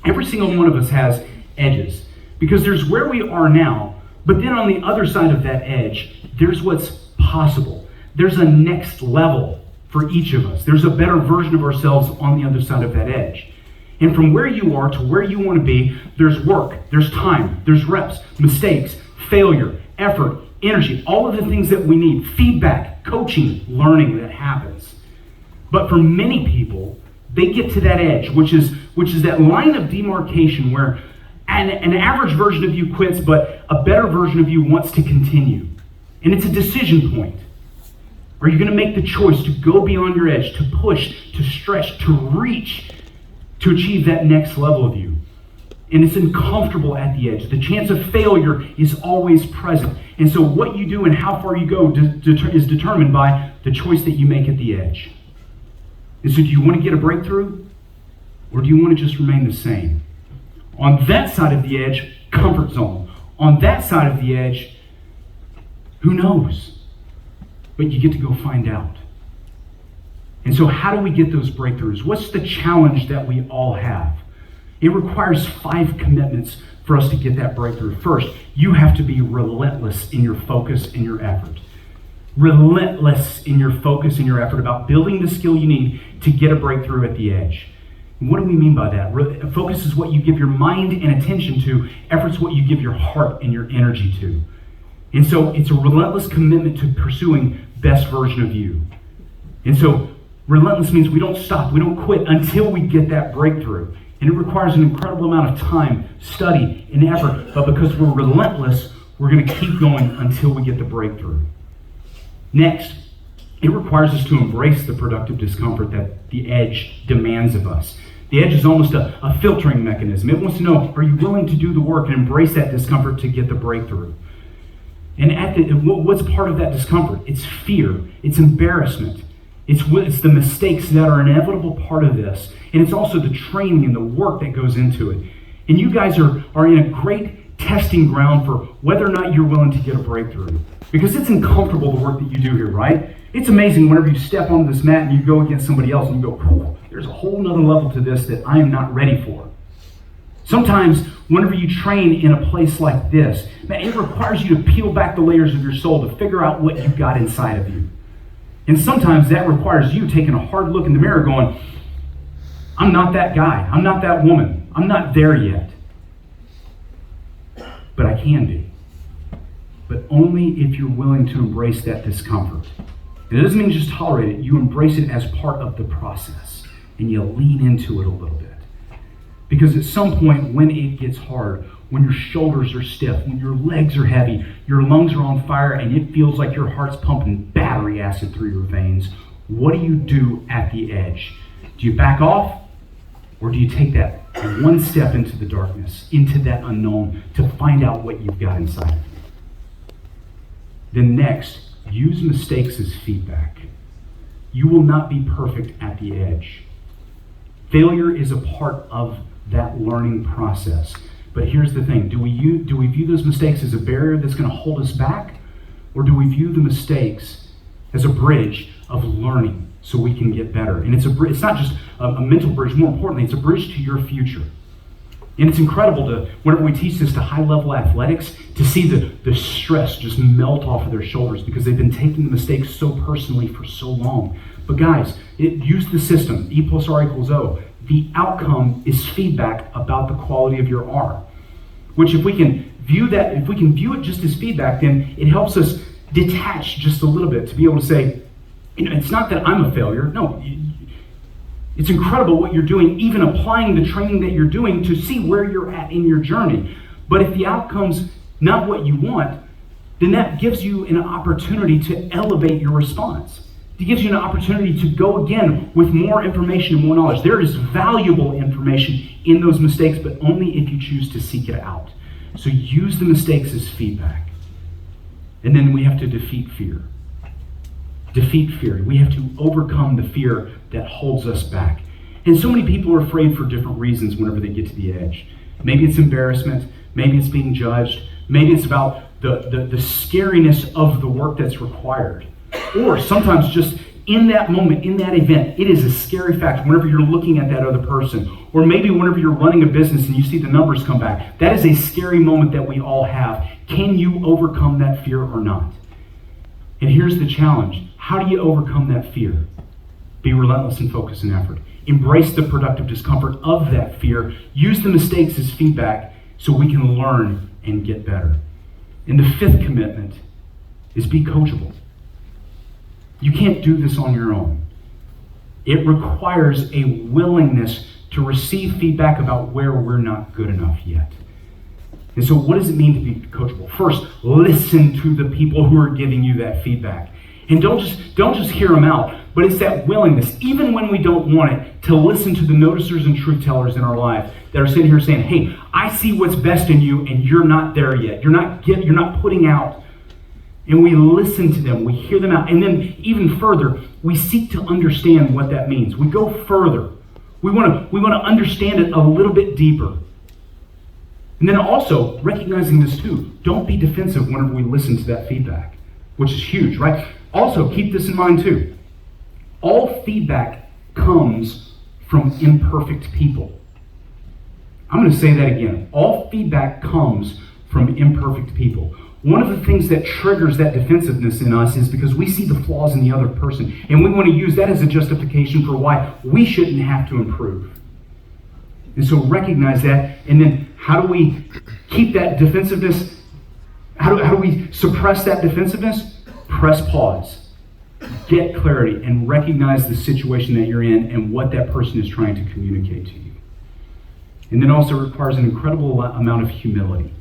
every single one of us has edges. Because there's where we are now, but then on the other side of that edge, there's what's possible. There's a next level for each of us. There's a better version of ourselves on the other side of that edge. And from where you are to where you want to be, there's work, there's time, there's reps, mistakes, failure, effort, energy, all of the things that we need, feedback, coaching, learning that happens. But for many people, they get to that edge, which is that line of demarcation where an average version of you quits, but a better version of you wants to continue. And it's a decision point. Are you going to make the choice to go beyond your edge, to push, to stretch, to reach, to achieve that next level of you? And it's uncomfortable at the edge. The chance of failure is always present. And so what you do and how far you go is determined by the choice that you make at the edge. And so do you want to get a breakthrough? Or do you want to just remain the same? On that side of the edge, comfort zone. On that side of the edge, who knows? But you get to go find out. And so how do we get those breakthroughs? What's the challenge that we all have? It requires 5 commitments for us to get that breakthrough. First, you have to be relentless in your focus and your effort. Relentless in your focus and your effort about building the skill you need to get a breakthrough at the edge. And what do we mean by that? Focus is what you give your mind and attention to. Effort's what you give your heart and your energy to. And so it's a relentless commitment to pursuing best version of you. And so relentless means we don't stop, we don't quit until we get that breakthrough. And it requires an incredible amount of time, study, and effort. But because we're relentless, we're going to keep going until we get the breakthrough. Next, it requires us to embrace the productive discomfort that the edge demands of us. The edge is almost a filtering mechanism. It wants to know, are you willing to do the work and embrace that discomfort to get the breakthrough? And what's part of that discomfort? It's fear. It's embarrassment. It's the mistakes that are an inevitable part of this. And it's also the training and the work that goes into it. And you guys are in a great testing ground for whether or not you're willing to get a breakthrough. Because it's uncomfortable, the work that you do here, right? It's amazing whenever you step onto this mat and you go against somebody else and you go, there's a whole nother level to this that I am not ready for. Sometimes, whenever you train in a place like this, man, it requires you to peel back the layers of your soul to figure out what you've got inside of you. And sometimes that requires you taking a hard look in the mirror going, I'm not that guy. I'm not that woman. I'm not there yet. But I can be. But only if you're willing to embrace that discomfort. And it doesn't mean just tolerate it. You embrace it as part of the process. And you lean into it a little bit. Because at some point when it gets hard, when your shoulders are stiff, when your legs are heavy, your lungs are on fire, and it feels like your heart's pumping battery acid through your veins, what do you do at the edge? Do you back off? Or do you take that one step into the darkness, into that unknown, to find out what you've got inside? Then next, use mistakes as feedback. You will not be perfect at the edge. Failure is a part of that learning process. But here's the thing, do we view those mistakes as a barrier that's going to hold us back? Or do we view the mistakes as a bridge of learning so we can get better? And it's not just a mental bridge, more importantly, it's a bridge to your future. And it's incredible to, whenever we teach this to high-level athletics, to see the stress just melt off of their shoulders because they've been taking the mistakes so personally for so long. But guys, use the system, E plus R equals O. The outcome is feedback about the quality of your R. Which if we can view it just as feedback, then it helps us detach just a little bit to be able to say, it's not that I'm a failure. No, it's incredible what you're doing, even applying the training that you're doing to see where you're at in your journey. But if the outcome's not what you want, then that gives you an opportunity to elevate your response. It gives you an opportunity to go again with more information and more knowledge. There is valuable information in those mistakes, but only if you choose to seek it out. So use the mistakes as feedback. And then we have to defeat fear. Defeat fear. We have to overcome the fear that holds us back. And so many people are afraid for different reasons whenever they get to the edge. Maybe it's embarrassment. Maybe it's being judged. Maybe it's about the scariness of the work that's required. Or sometimes just in that moment, in that event, it is a scary fact whenever you're looking at that other person. Or maybe whenever you're running a business and you see the numbers come back. That is a scary moment that we all have. Can you overcome that fear or not? And here's the challenge. How do you overcome that fear? Be relentless in focus and effort. Embrace the productive discomfort of that fear. Use the mistakes as feedback so we can learn and get better. And the fifth commitment is be coachable. You can't do this on your own. It requires a willingness to receive feedback about where we're not good enough yet. And so what does it mean to be coachable? First, listen to the people who are giving you that feedback. And don't just hear them out, but it's that willingness, even when we don't want it, to listen to the noticers and truth tellers in our life that are sitting here saying, hey, I see what's best in you and you're not there yet. You're not putting out. And we listen to them, we hear them out, and then even further, we seek to understand what that means. We go further. We want to understand it a little bit deeper. And then also, recognizing this too, don't be defensive whenever we listen to that feedback, which is huge, right? Also, keep this in mind too. All feedback comes from imperfect people. I'm going to say that again. All feedback comes from imperfect people. One of the things that triggers that defensiveness in us is because we see the flaws in the other person, and we want to use that as a justification for why we shouldn't have to improve. And so recognize that, and then how do we keep that defensiveness? How do we suppress that defensiveness? Press pause. Get clarity and recognize the situation that you're in and what that person is trying to communicate to you. And then also requires an incredible amount of humility.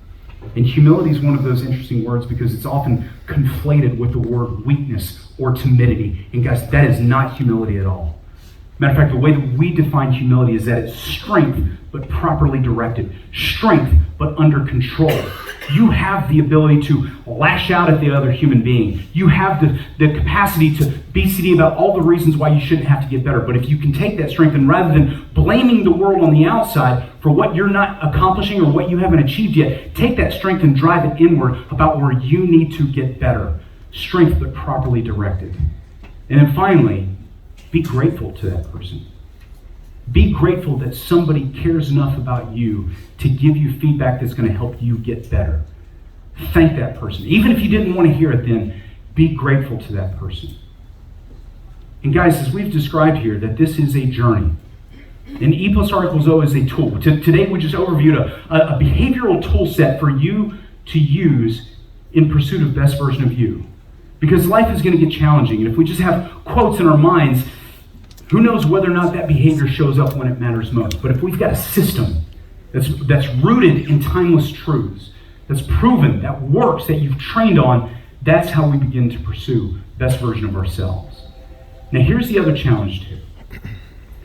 And humility is one of those interesting words because it's often conflated with the word weakness or timidity. And guys, that is not humility at all. Matter of fact, the way that we define humility is that it's strength, but properly directed. Strength, but under control. You have the ability to lash out at the other human being. You have the capacity to BCD about all the reasons why you shouldn't have to get better. But if you can take that strength and rather than blaming the world on the outside for what you're not accomplishing or what you haven't achieved yet, take that strength and drive it inward about where you need to get better. Strength, but properly directed. And then finally, be grateful to that person. Be grateful that somebody cares enough about you to give you feedback that's going to help you get better. Thank that person. Even if you didn't want to hear it then, be grateful to that person. And guys, as we've described here, that this is a journey. And E plus R equals O is a tool. Today we just overviewed a behavioral tool set for you to use in pursuit of best version of you. Because life is going to get challenging. And if we just have quotes in our minds, who knows whether or not that behavior shows up when it matters most. But if we've got a system that's rooted in timeless truths, that's proven, that works, that you've trained on, that's how we begin to pursue best version of ourselves. Now here's the other challenge too.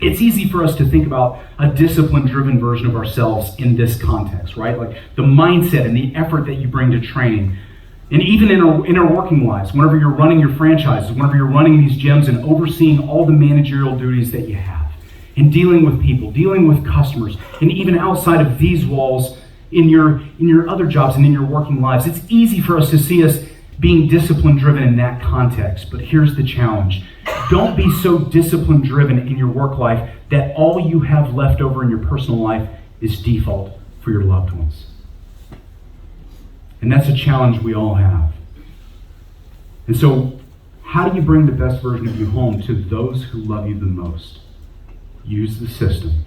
It's easy for us to think about a discipline-driven version of ourselves in this context, right? Like the mindset and the effort that you bring to training. And even in our working lives, whenever you're running your franchises, whenever you're running these gyms and overseeing all the managerial duties that you have, and dealing with people, dealing with customers, and even outside of these walls in your other jobs and in your working lives, it's easy for us to see us being discipline-driven in that context. But here's the challenge. Don't be so discipline-driven in your work life that all you have left over in your personal life is default for your loved ones. And that's a challenge we all have. And so, how do you bring the best version of you home to those who love you the most? Use the system.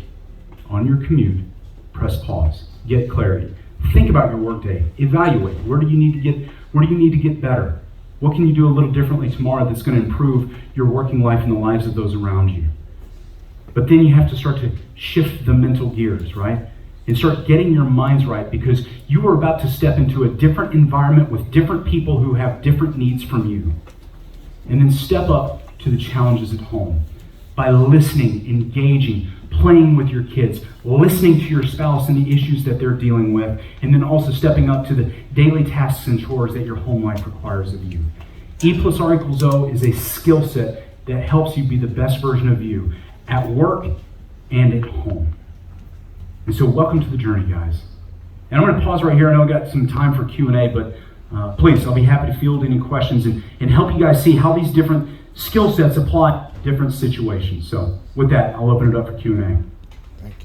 On your commute, press pause. Get clarity. Think about your workday. Evaluate. Where do you need to get better? What can you do a little differently tomorrow that's going to improve your working life and the lives of those around you? But then you have to start to shift the mental gears, right? And start getting your minds right, because you are about to step into a different environment with different people who have different needs from you. And then step up to the challenges at home by listening, engaging, playing with your kids, listening to your spouse and the issues that they're dealing with, and then also stepping up to the daily tasks and chores that your home life requires of you. E+R=O is a skill set that helps you be the best version of you at work and at home. And so welcome to the journey, guys. And I'm going to pause right here. I know I've got some time for Q&A, but please, I'll be happy to field any questions and help you guys see how these different skill sets apply to different situations. So with that, I'll open it up for Q&A.